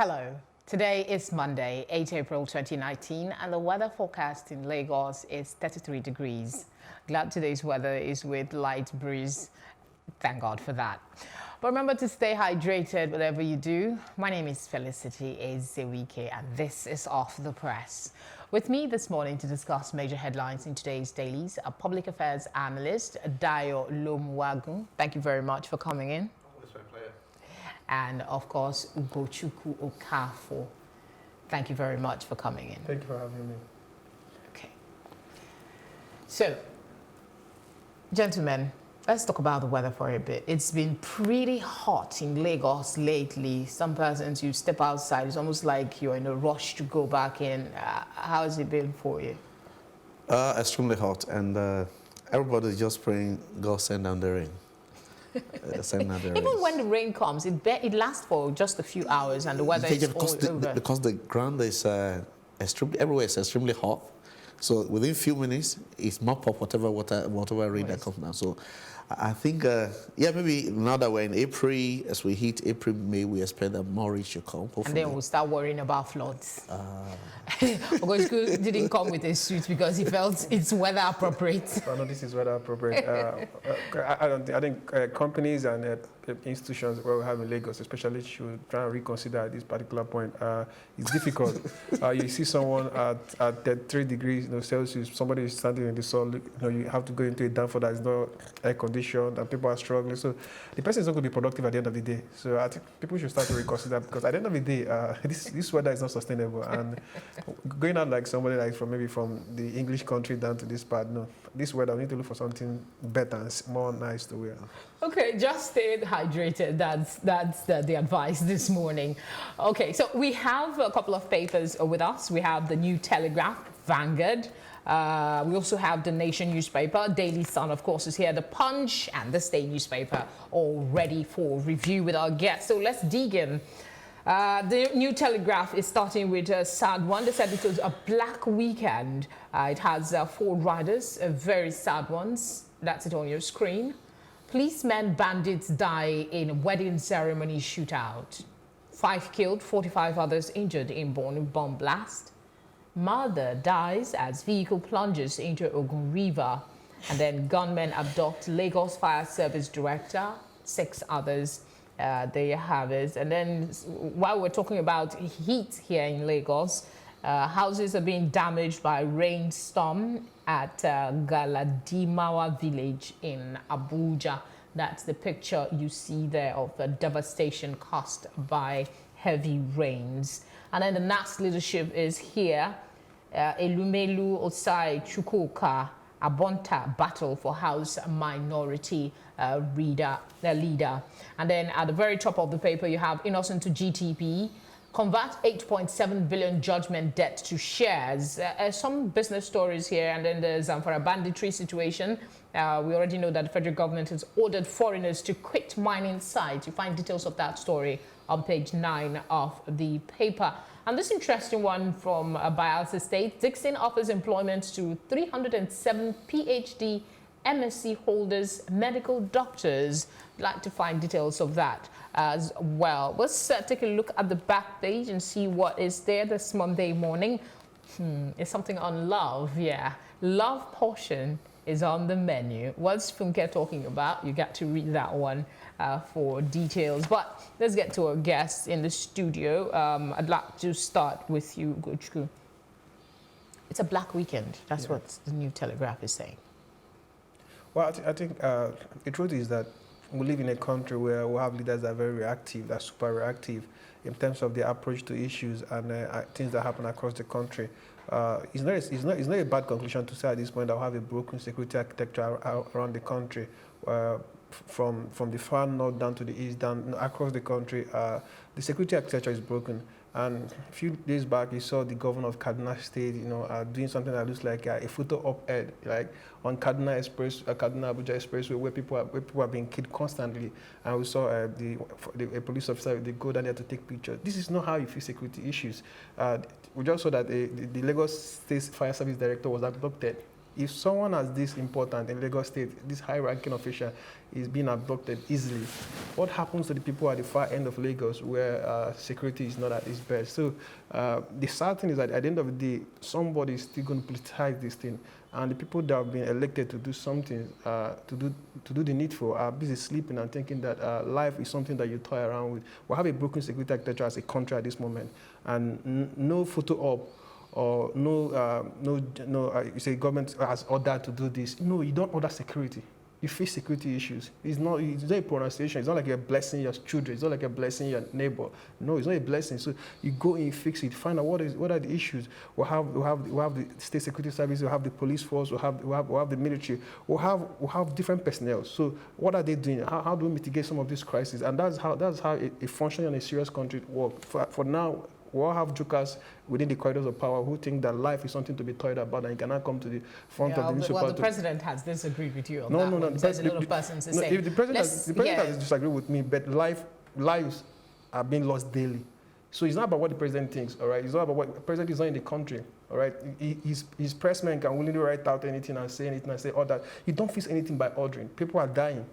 Hello. Today is Monday, 8 April 2019, and the weather forecast in Lagos is 33 degrees. Glad today's weather is with light breeze. Thank God for that. But remember to stay hydrated whatever you do. My name is Felicity Ezewuike, and this is Off the Press. With me this morning to discuss major headlines in today's dailies, a public affairs analyst, Dayo Lomuwagun. Thank you very much for coming in. It's my pleasure. And of course, Ugochukwu Ikeakor. Thank you very much for coming in. Thank you for having me. Okay. So, gentlemen, let's talk about the weather for a bit. It's been pretty hot in Lagos lately. Some persons, you step outside, it's almost like you're in a rush to go back in. How has it been for you? Extremely hot, and everybody's just praying God send down the rain. Even when the rain comes, it lasts for just a few hours, and the weather is all over. Because the ground is everywhere is extremely hot. So within a few minutes, it's mop up whatever rain that comes down. So I think, maybe now that we're in April, as we hit April, May, we expect that more rain should come. Hopefully. And then we'll start worrying about floods. Ugochukwu didn't come with a suit because he felt it's weather appropriate. Oh, no, this is weather appropriate. I think companies and institutions where we have in Lagos, especially, should try and reconsider at this particular point. It's difficult. You see someone at 3 degrees Celsius, somebody is standing in the sun. You have to go into a downfall that is not air conditioned, and people are struggling. So the person is not going to be productive at the end of the day. So I think people should start to reconsider, because at the end of the day, this weather is not sustainable. And going out like somebody like from the English country down to this part, no, this weather, we need to look for something better and more nice to wear. Okay, just stay hydrated. That's the advice this morning. Okay, so we have a couple of papers with us. We have the new Telegraph Vanguard. We also have the Nation newspaper. Daily Sun, of course, is here. The Punch and the State newspaper all ready for review with our guests. So let's dig in. The new Telegraph is starting with a sad one. They said it was a black weekend. It has 4 riders, very sad ones. That's it on your screen. Policemen bandits die in wedding ceremony shootout. 5 killed, 45 others injured in Borno bomb blast. Mother dies as vehicle plunges into Ogun River. And then gunmen abduct Lagos Fire Service Director, 6 others. There you have it. And then while we're talking about heat here in Lagos, houses are being damaged by rainstorm at Galadimawa village in Abuja. That's the picture you see there of the devastation caused by heavy rains. And then the NAS leadership is here. Elumelu Osai Chukwuka Abonta battle for House Minority leader. And then at the very top of the paper, you have Innocent to GTP. Convert 8.7 billion judgment debt to shares. Some business stories here, and then the Zamfara banditry situation. We already know that the federal government has ordered foreigners to quit mining sites. You find details of that story on page 9 of the paper. And this interesting one from Bayelsa State. Dixon offers employment to 307 PhD MSc holders, medical doctors. I'd like to find details of that as well. Let's take a look at the back page and see what is there this Monday morning. It's something on love, yeah. Love portion is on the menu. What's Funke talking about? You got to read that one for details. But let's get to our guests in the studio. I'd like to start with you, Ugochukwu. It's a black weekend. That's what the new Telegraph is saying. Well, I think the truth is that we live in a country where we have leaders that are very reactive, that are super reactive in terms of their approach to issues and things that happen across the country. It's not a bad conclusion to say at this point that we have a broken security architecture around the country. From the far north down to the east, down across the country, the security architecture is broken. And a few days back, you saw the governor of Kaduna State, doing something that looks like a photo op-ed, like on Kaduna Abuja Expressway, where people are being killed constantly. And we saw a police officer, they go down there to take pictures. This is not how you fix security issues. We just saw that the Lagos State Fire Service Director was abducted. if someone as this important in Lagos State, this high-ranking official is being abducted easily, what happens to the people at the far end of Lagos where security is not at its best? So the sad thing is that at the end of the day, somebody is still going to politicize this thing. And the people that have been elected to do something, to do the needful, are busy sleeping and thinking that life is something that you toy around with. We have a broken security architecture as a country at this moment, and no photo op or you say government has ordered to do this. No, you don't order security. You face security issues. It's not a pronunciation. It's not like you're blessing your children. It's not like you're blessing your neighbor. No, it's not a blessing. So you go in, fix it, find out what are the issues. We'll have the state security service. We'll have the police force. We'll have the military. We'll have different personnel. So what are they doing? How do we mitigate some of these crises? And that's how a functioning and a serious country works. For now, we all have jokers within the corridors of power who think that life is something to be toyed about and you cannot come to the front of the newspaper. Well, the president has disagreed with you on that. No. There's a lot of persons who say. If the president has disagreed with me, but lives are being lost daily. So it's not about what the president thinks, all right? It's not about what the president is not in the country, all right? His pressmen can willingly write out anything and say all that. You don't fix anything by ordering. People are dying.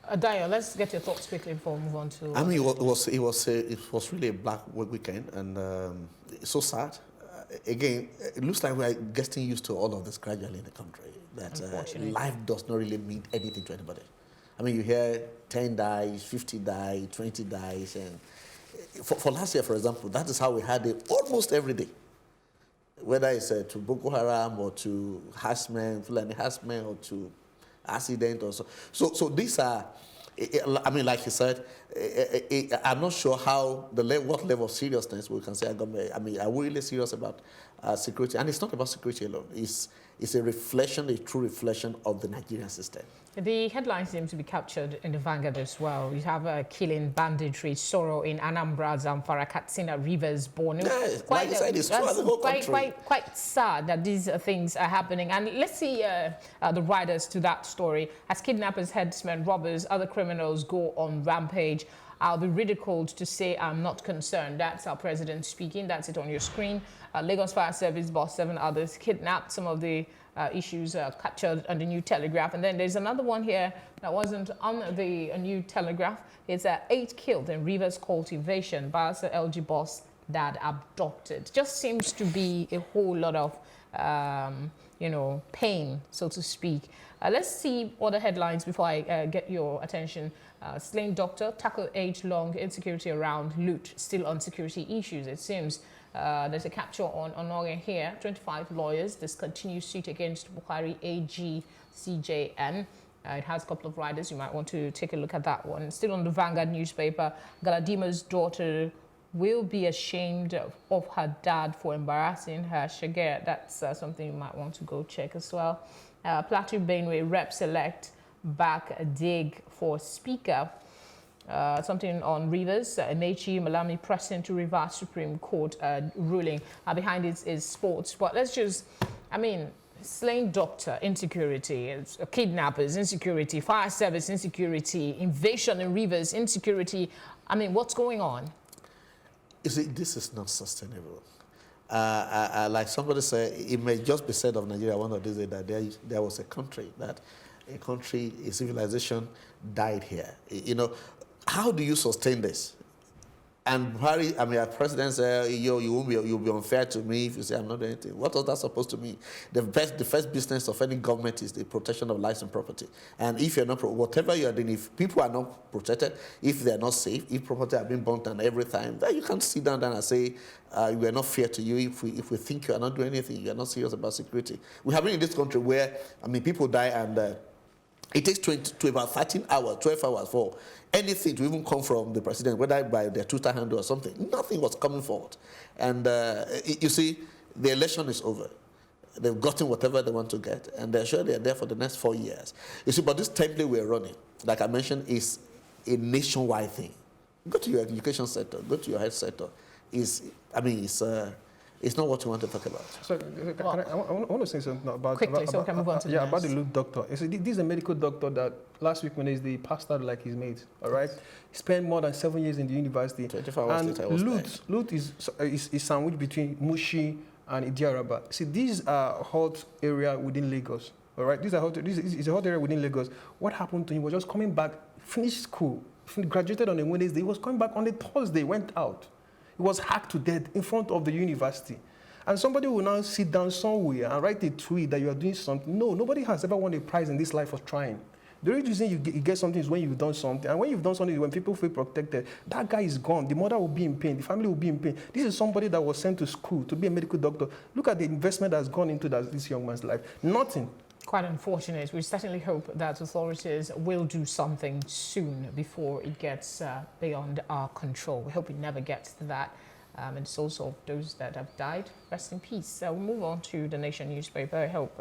Dayo, let's get your thoughts quickly before we move on to... I mean, it was really a black weekend, and it's so sad. Again, it looks like we are getting used to all of this gradually in the country, that life does not really mean anything to anybody. I mean, you hear 10 dies, 50 dies, 20 dies, and for last year, for example, that is how we had it almost every day. Whether it's to Boko Haram or to Fulani Hasmen or to accident or so. So these are, I mean, like you said, I'm not sure what level of seriousness we can say. I mean, are we really serious about security? And it's not about security alone. It's a reflection, a true reflection of the Nigerian system. The headlines seem to be captured in the Vanguard as well. You have killing, banditry, sorrow in Anambra, Zamfara, Katsina, Rivers, Borno. Yeah, like you said, it's throughout the whole country. Quite sad that these things are happening. And let's see the riders to that story. As kidnappers, headsmen, robbers, other criminals go on rampage, I'll be ridiculed to say I'm not concerned. That's our president speaking. That's it on your screen. Lagos Fire Service boss, 7 others kidnapped. Some of the issues captured on the New Telegraph. And then there's another one here that wasn't on the New Telegraph. It's 8 killed in Rivers cultivation. Bayelsa LG boss dad abducted. Just seems to be a whole lot of, pain, so to speak. Let's see other headlines before I get your attention. Slain doctor, tackle age-long insecurity around loot, still on security issues. It seems there's a capture on Onoge here. 25 lawyers discontinue suit against Buhari AG CJN. It has a couple of riders. You might want to take a look at that one. Still on the Vanguard newspaper, Galadima's daughter will be ashamed of her dad for embarrassing her. Shagir, that's something you might want to go check as well. Plateau Benue rep select back dig for speaker. Something on Rivers, Mechi Malami pressing to reverse Supreme Court ruling. Behind it is sports. But let's just, slain doctor, insecurity, kidnappers, insecurity, fire service, insecurity, invasion in Rivers, insecurity. What's going on? You see, this is not sustainable. Like somebody said, it may just be said of Nigeria one of these days that there was a country, a civilization died here. How do you sustain this? And Buhari, our president said, you'll be unfair to me if you say I'm not doing anything. What was that supposed to mean? The first business of any government is the protection of lives and property. And if you're not, whatever you are doing, if people are not protected, if they are not safe, if property are being burnt down every time, then you can't sit down and say, we are not fair to you if we think you are not doing anything, you are not serious about security. We have been in this country where, people die and it takes 20 to about 13 hours, 12 hours for anything to even come from the president, whether by their Twitter handle or something. Nothing was coming forward. And you see, the election is over. They've gotten whatever they want to get, and they're sure they're there for the next 4 years. You see, but this template we're running, like I mentioned, is a nationwide thing. Go to your education sector, go to your health sector. It's not what you want to talk about. So, I want to say something about... Quickly, so we can move on to the next. About the loot doctor. You see, this is a medical doctor that last week when he passed out like his mates, all right? He spent more than 7 years in the university. 24 hours later, I was loot is sandwiched between Mushi and Idiaraba. See, these are hot area within Lagos. All right, this is a hot area within Lagos. What happened to him was just coming back, finished school, graduated on a Wednesday. He was coming back on a Thursday, went out. He was hacked to death in front of the university. And somebody will now sit down somewhere and write a tweet that you are doing something. No, nobody has ever won a prize in this life for trying. The only reason you get something is when you've done something. And when you've done something is when people feel protected. That guy is gone. The mother will be in pain. The family will be in pain. This is somebody that was sent to school to be a medical doctor. Look at the investment that's gone into this young man's life. Nothing. Quite unfortunate. We certainly hope that authorities will do something soon before it gets beyond our control. We hope it never gets to that. And it's also those that have died. Rest in peace. We'll move on to the Nation newspaper. I hope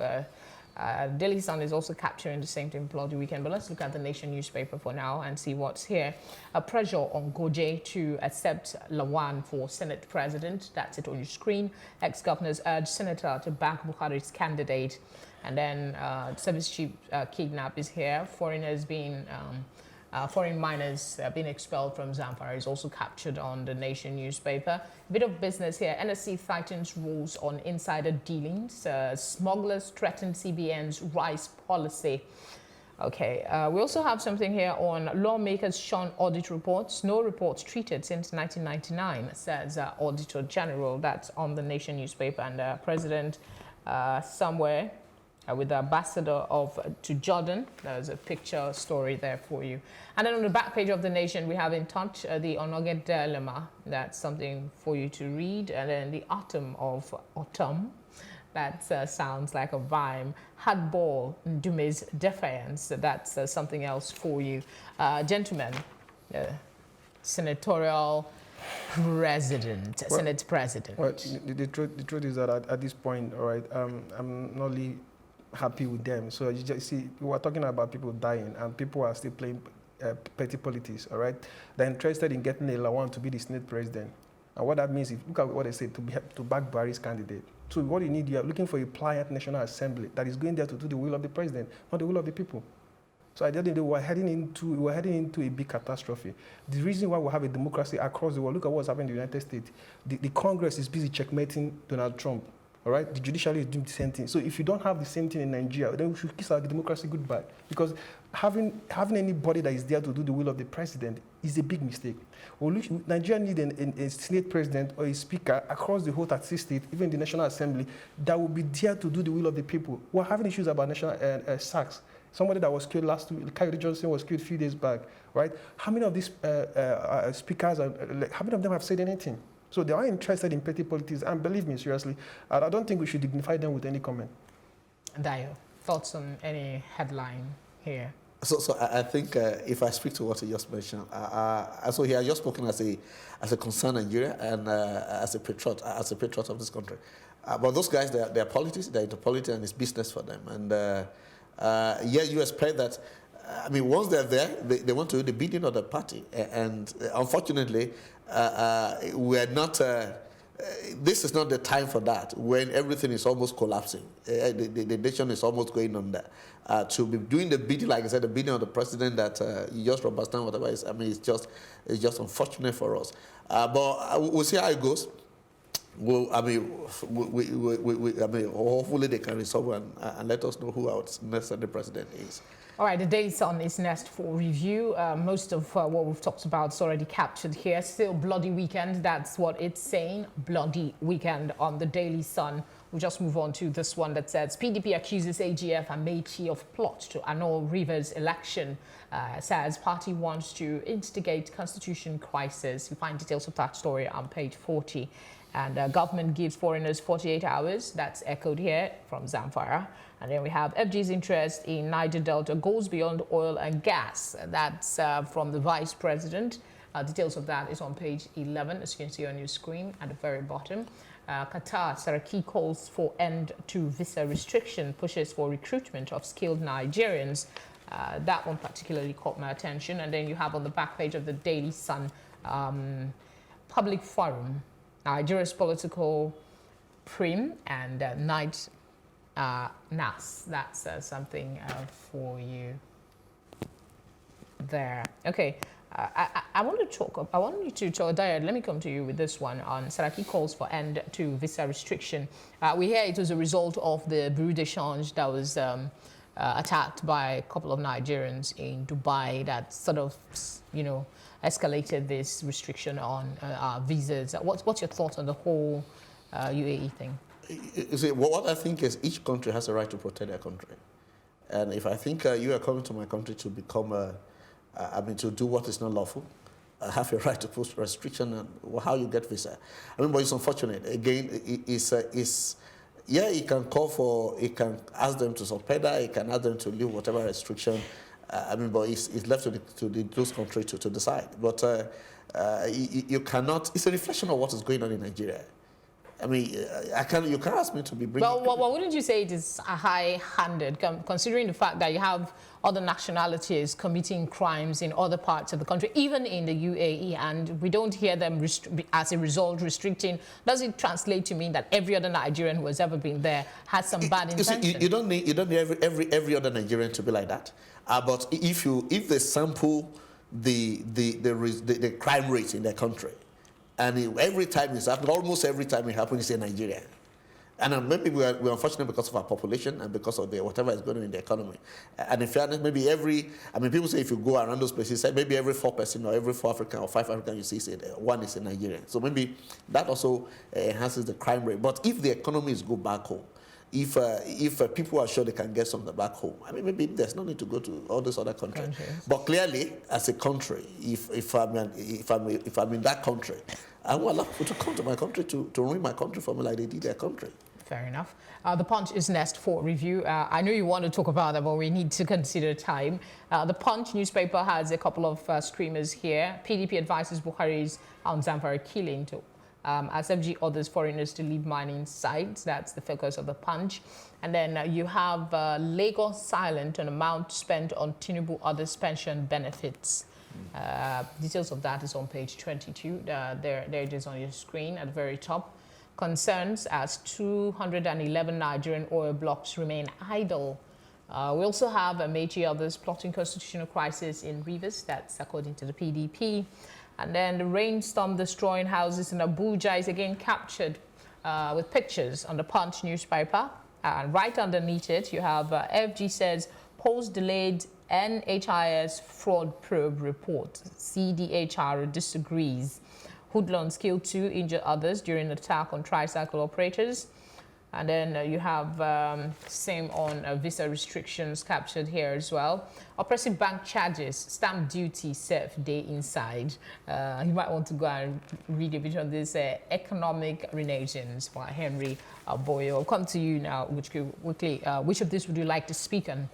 Daily Sun is also capturing the same thing, bloody weekend. But let's look at the Nation newspaper for now and see what's here. A pressure on Goje to accept Lawan for Senate president. That's it on your screen. Ex-governors urge senator to back Buhari's candidate. And then service chief kidnap is here. Foreign miners being expelled from Zamfara is also captured on the Nation newspaper. A bit of business here. NSC tightens rules on insider dealings. Smugglers threaten CBN's rice policy. Okay, we also have something here on lawmakers shun audit reports. No reports treated since 1999, says Auditor General. That's on the Nation newspaper. And President somewhere with the ambassador to Jordan. There's a picture story there for you. And then on the back page of the Nation, we have in touch the Onoge dilemma. That's something for you to read. And then the autumn of autumn. That sounds like a rhyme. Hardball, Ndume's defiance. That's something else for you. Gentlemen, senatorial president, Senate president. Well, the truth is that at this point, all right, I'm not really happy with them. So you just see, we were talking about people dying, and people are still playing petty politics. All right, they're interested in getting a Lawan to be the Senate president, and what that means is, look at what they say, to back Buhari's candidate. So what you need, you are looking for a pliant National Assembly that is going there to do the will of the president, not the will of the people. So at the end of the day, we're heading into a big catastrophe. The reason why we have a democracy across the world, look at what's happening in the United States. The Congress is busy checkmating Donald Trump. All right, the judiciary is doing the same thing. So if you don't have the same thing in Nigeria, then we should kiss our democracy goodbye. Because having anybody that is there to do the will of the president is a big mistake. Nigeria needs a Senate president or a speaker across the whole 36 states, even the National Assembly, that will be there to do the will of the people. We're having issues about national SACS. Somebody that was killed last week, Kyrie Johnson, was killed a few days back, right? How many of these speakers, how many of them have said anything? So they are interested in petty politics, and believe me, seriously, I don't think we should dignify them with any comment. Dayo, thoughts on any headline here? So I think if I speak to what you just mentioned, so he has just spoken as a concerned Nigeria and as a patriot of this country. But those guys, they're politics, they're into politics, and it's business for them. And yeah, you expect that. I mean, once they're there, they want to do the bidding of the party. And unfortunately, we're not, this is not the time for that, when everything is almost collapsing. The nation is almost going under. To be doing the bidding, like I said, the bidding of the president that you just rubber stamp, whatever is, I mean, it's just unfortunate for us. But we'll see how it goes. Well, I mean, hopefully they can resolve and let us know who our next Senate president is. All right, the Daily Sun is next for review. Most of what we've talked about is already captured here. Still bloody weekend, that's what it's saying. Bloody weekend on the Daily Sun. We'll just move on to this one that says PDP accuses AGF and Mechi of plot to annul Rivers election. Says party wants to instigate constitution crisis. You find details of that story on page 40. And government gives foreigners 48 hours. That's echoed here from Zamfara. And then we have FG's interest in Niger Delta goes beyond oil and gas. That's from the vice president. Details of that is on page 11, as you can see on your screen at the very bottom. Qatar, Saraki calls for end to visa restriction, pushes for recruitment of skilled Nigerians. That one particularly caught my attention. And then you have on the back page of the Daily Sun, public forum, Nigeria's political prim and night NAS. That's something for you there. Okay, I want to talk. I want you to talk. Dayo, let me come to you with this one on Saraki calls for end to visa restriction. We hear it was a result of the Bureau de Change that was attacked by a couple of Nigerians in Dubai that sort of, escalated this restriction on visas. What's your thoughts on the whole UAE thing? You see, what I think is each country has a right to protect their country. And if I think you are coming to my country to become to do what is not lawful, I have a right to put restriction on how you get visa. But it's unfortunate. Again, he can call for, he can ask them to suspend, he can ask them to leave whatever restriction. But it's left to those countries to decide. But you cannot, it's a reflection of what is going on in Nigeria. You can't ask me to be bringing... Well, wouldn't you say it is high-handed, considering the fact that you have other nationalities committing crimes in other parts of the country, even in the UAE, and we don't hear them, as a result, restricting? Does it translate to mean that every other Nigerian who has ever been there has some bad intention? You don't need every other Nigerian to be like that. But if they sample the crime rate in their country, and every time it's happened, almost every time it happens in Nigeria. And maybe we're unfortunate because of our population and because of whatever is going on in the economy. And in fairness, maybe people say if you go around those places, maybe every 4 person or every 4 African or 5 African you see, one is in Nigeria. So maybe that also enhances the crime rate. But if the economy is good back home, if people are sure they can get something back home, maybe there's no need to go to all those other countries. But clearly, as a country, if I'm in that country, I will allow people to come to my country to ruin my country for me like they did their country. Fair enough. The Punch is next for review. I know you want to talk about that, but we need to consider time. The Punch newspaper has a couple of screamers here. PDP advises Buhari's Zamfara killing to as FG orders foreigners to leave mining sites. That's the focus of the Punch. And then you have Lagos silent on amount spent on Tinubu others pension benefits. Details of that is on page 22. There it is on your screen at the very top. Concerns as 211 Nigerian oil blocks remain idle. We also have Meiji others plotting constitutional crisis in Rivers. That's according to the PDP. And then the rainstorm destroying houses in Abuja is again captured with pictures on the Punch newspaper. And right underneath it, you have FG says post-delayed NHIS fraud probe report. CDHR disagrees. Hoodlums kill 2, injure others during attack on tricycle operators. And then you have same on visa restrictions captured here as well. Oppressive bank charges, stamp duty, safe day inside. You might want to go and read a bit on this economic renaissance by Henry Boyo. I'll come to you now, Ugochukwu. Which of this would you like to speak on?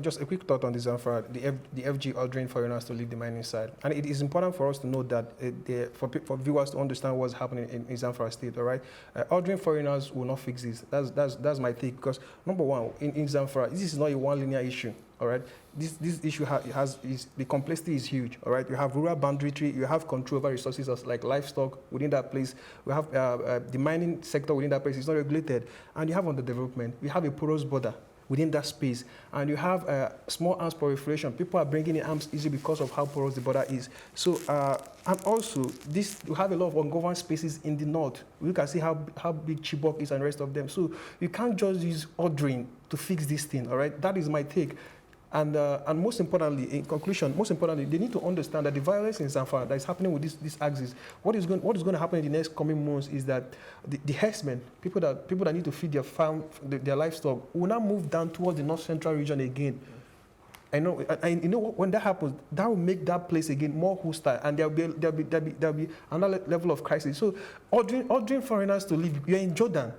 Just a quick thought on the Zamfara, the FG ordering foreigners to leave the mining side. And it is important for us to note that for viewers to understand what's happening in Zamfara state, all right? Ordering foreigners will not fix this. That's my take, because number one, in Zamfara, this is not a one linear issue. All right, this issue the complexity is huge. All right, you have rural boundary, you have control over resources like livestock within that place. We have the mining sector within that place is not regulated, and you have underdevelopment. We have a porous border within that space, and you have small arms proliferation. People are bringing in arms easily because of how porous the border is. So, and also you have a lot of ungoverned spaces in the north. You can see how big Chibok is and the rest of them. So you can't just use ordering to fix this thing. All right, that is my take. And most importantly, in conclusion, they need to understand that the violence in Zamfara that is happening with this axis, what is going to happen in the next coming months is that the herdsmen, people that need to feed their farm, their livestock, will now move down towards the north central region again. I know, and you know when that happens, that will make that place again more hostile, and there'll be another level of crisis. So, ordering foreigners to leave, you're in Jordan,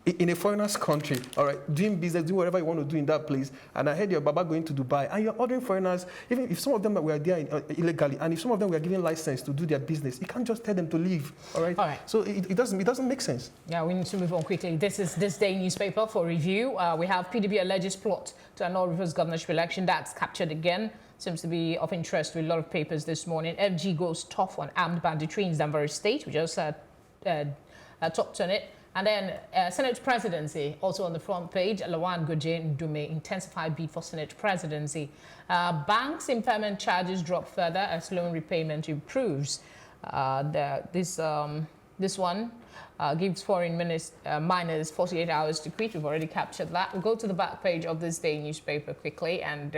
in a foreigner's country, all right, doing business, do whatever you want to do in that place, and I heard your Baba going to Dubai, and you're ordering foreigners, even if some of them were there illegally, and if some of them were given license to do their business, you can't just tell them to leave, all right? All right. So it doesn't make sense. Yeah, we need to move on quickly. This is This Day newspaper for review. We have PDP alleges plot to annul Rivers governorship election. That's captured again. Seems to be of interest with a lot of papers this morning. FG goes tough on armed banditry in Zamfara State. We just talked on it. And then Senate presidency, also on the front page, Lomuwagun Dume intensify bid for Senate presidency. Banks impairment charges drop further as loan repayment improves. This one gives foreign miners 48 hours to quit. We've already captured that. We'll go to the back page of this day newspaper quickly. And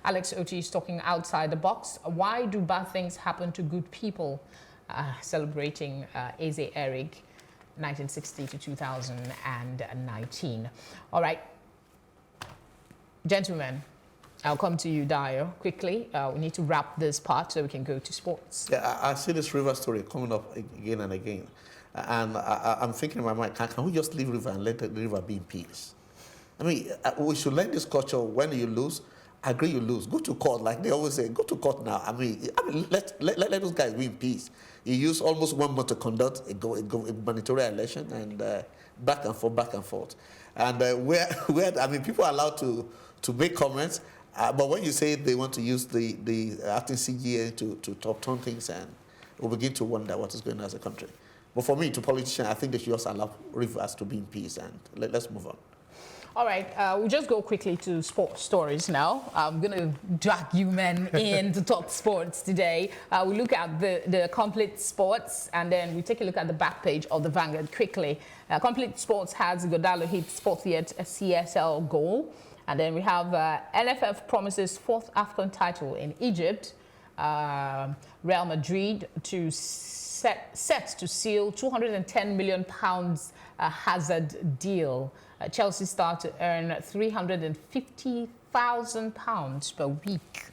Alex Oti is talking outside the box. Why do bad things happen to good people? Celebrating Ikeakor, 1960 to 2019. All right, gentlemen, I'll come to you, Dayo, quickly. We need to wrap this part so we can go to sports. Yeah, I see this river story coming up again and again. And I'm thinking in my mind, can we just leave river and let the river be in peace? I mean, we should learn this culture. When you lose, agree you lose. Go to court, like they always say, go to court now. I mean let those guys be in peace. You use almost 1 month to conduct a mandatory election, and back and forth. And where I mean, people are allowed to make comments, but when you say they want to use the acting CGA to turn things, and we'll begin to wonder what is going on as a country. But for me, to politicians, I think they should just allow rivers to be in peace, and let's move on. All right, we'll just go quickly to sports stories now. I'm going to drag you men in to talk sports today. We look at the complete sports, and then we take a look at the back page of the Vanguard quickly. Complete sports has Godalo hits 40th CSL goal. And then we have NFF promises 4th AFCON title in Egypt. Real Madrid to set to seal £210 million Hazard deal. Chelsea start to earn £350,000 per week.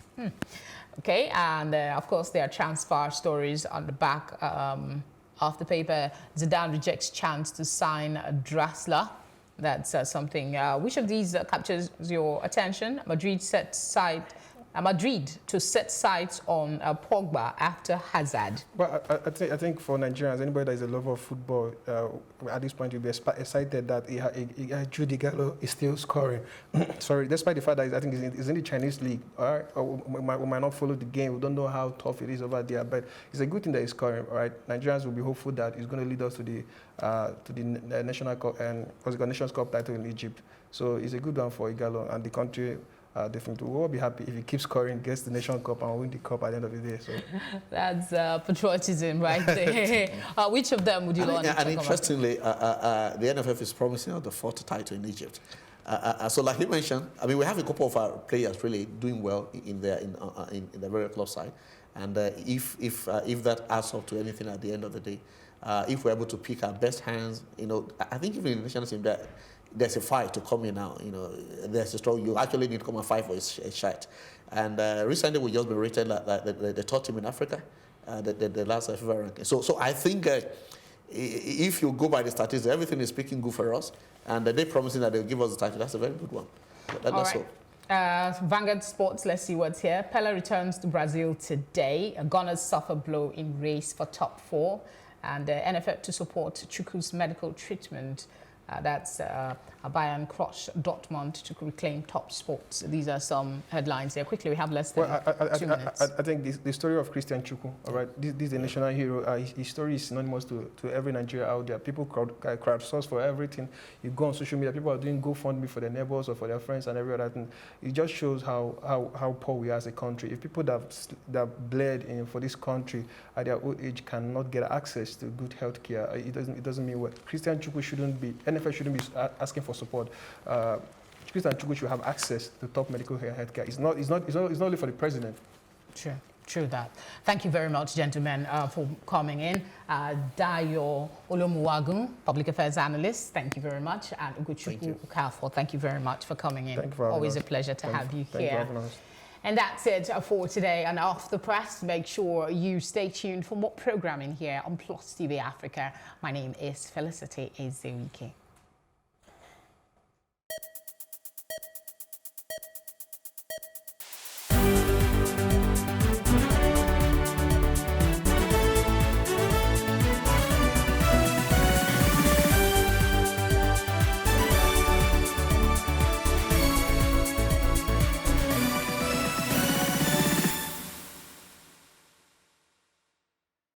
Okay, and of course there are transfer stories on the back of the paper. Zidane rejects chance to sign Draxler. That's something. Which of these captures your attention? Madrid to set sights on Pogba after Hazard. Well, I think for Nigerians, anybody that is a lover of football, at this point, you'll be excited that Jude Gallo is still scoring. Sorry, despite the fact that I think it's in the Chinese league. All right, we might not follow the game. We don't know how tough it is over there, but it's a good thing that he's scoring. All right, Nigerians will be hopeful that he's going to lead us to the National Cup and Nations Cup title in Egypt. So it's a good one for Igalo and the country. Definitely, we'll all be happy if he keeps scoring, gets the Nation Cup, and win the cup at the end of the day. So that's patriotism right there. Which of them would you want to talk about? And interestingly, the NFF is promising out the 4th title in Egypt. So, like you mentioned, I mean, we have a couple of our players really doing well in the very club side, and if that adds up to anything at the end of the day, if we're able to pick our best hands, I think even in the national team that. There's a fight to come in now, there's a struggle. You actually need to come and fight for a shot. And recently we just been rated like the top team in Africa, the last FIFA ranking. So I think if you go by the statistics, everything is speaking good for us, and they're promising that they'll give us the title. That's a very good one. That's all. Vanguard Sports, let's see what's here. Pele returns to Brazil today. Gunners suffer blow in race for top 4. And NFF to support Chukwu's medical treatment. That's Bayern crush Dortmund to reclaim top sports. These are some headlines here. Quickly, we have less than 2 minutes. I think the story of Christian Chukwu, all right, this is a national hero. His story is synonymous to every Nigerian out there. People crowdsource for everything. You go on social media, people are doing GoFundMe for their neighbors or for their friends and every other thing. It just shows how poor we are as a country. If people that bled for this country at their old age cannot get access to good health care, it doesn't mean what. Christian Chukwu shouldn't be, NFF shouldn't be asking for support. Christian Chukwu should have access to top medical health care. It's not only for the president. True that. Thank you very much, gentlemen, for coming in. Dayo Lomuwagun, public affairs analyst, thank you very much. And Ugochukwu, Ikeakor, thank you very much for coming in. Always a pleasure to have you here. And that's it for today. And off the press, make sure you stay tuned for more programming here on Plus TV Africa. My name is Felicity Ezewuike.